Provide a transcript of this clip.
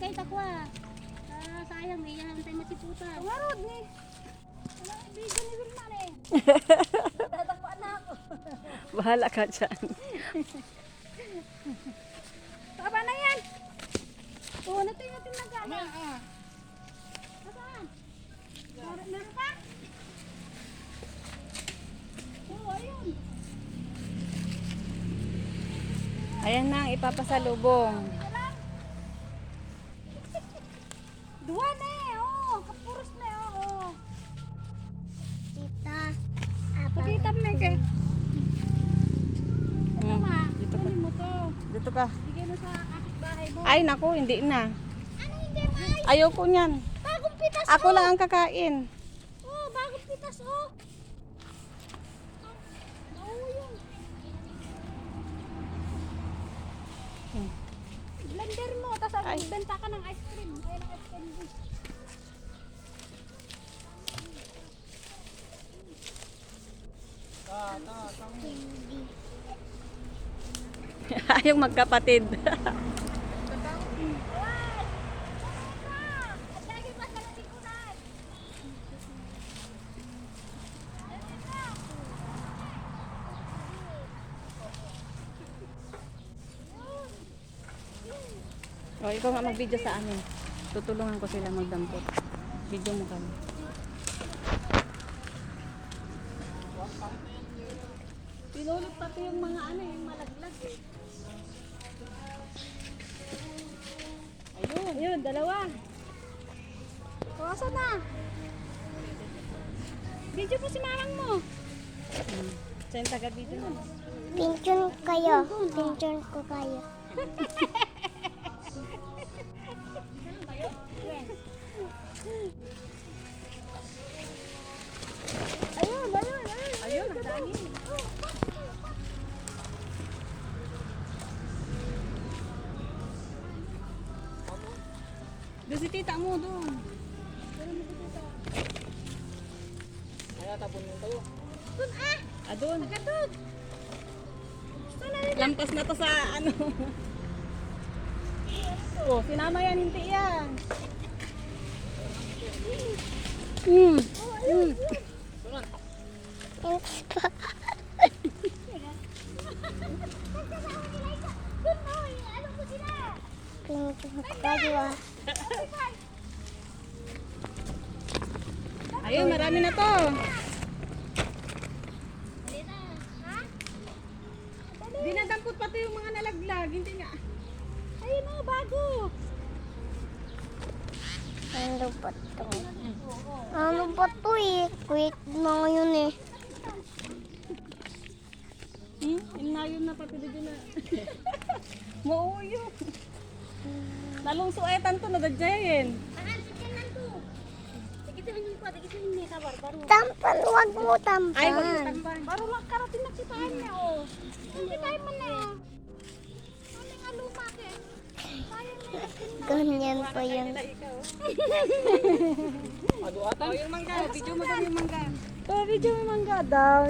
kay takwa. Sayang eh, yan tayo masiputan. Warod ni. Wala ang video ni Wilman eh. Tatakpaan na ako. Bahala ka dyan. Taba na yan. Oo, natin nagana. Nasaan? Meron pa? Oo, ayun. Ayan na ang ipapasalubong. Dua na eh, oh. Kapuros na eh, oh. Tita, Pakita mo eh. Ito ma, Dito ka. kunin mo to. Dito ka. Bigay mo sa kapitbahay mo. Ay, naku, hindi na. Ano hindi mo? Ayoko niyan. Bagong pitas Ako lang ang kakain. oh. Bagong pitas oh. Oo yun. Blender mo, tapos Ay. benta ka ng ice cream. Ay, ng ice cream. Ayong magkapatid. O, ikaw nga mag-video sa amin. Tutulungan ko sila magdampot. Video mo kami. Pinulot pati yung mga ano, yung malaglag eh. Ayun. Ayun, dalawa. Kawasan na. Video mo si mamang mo. Siya yung taga-video mo. pinchon kayo. Pinchon ko kayo. Ayun, ayun, ayun. Ayun, ang dami. Doon si tita mo, doon. Dun ah! Ah, doon. Nagadod! Lampas na to sa ano. Oh, sinama yan, hindi yan. Thanks po. Dun mo, ano mo sila? Pinchon ko kayo ah. Ayun, marami na to. Dinadampot pati yung mga nalaglag, hindi nga. Ayun o, bago! Ang lupot to. Ang lupot to eh. Quick na ngayon eh. Inayon na pati dito na. Mauyo. Nalong suetan to, nadadyayin. Saan? Sikyan lang to. Tigitihin ko, tigitihin niya sa barbaro. Tampan, wag mo tampan. Ay, wag mo tamban. Baro lang karating na sitahin niya o. Sitahin mo na. Ano nga luma ke? Sayang na. Ganyan pa yun. Oh, yung mangga, video mo daw yung mangga. Oh, video mo yung mangga daw.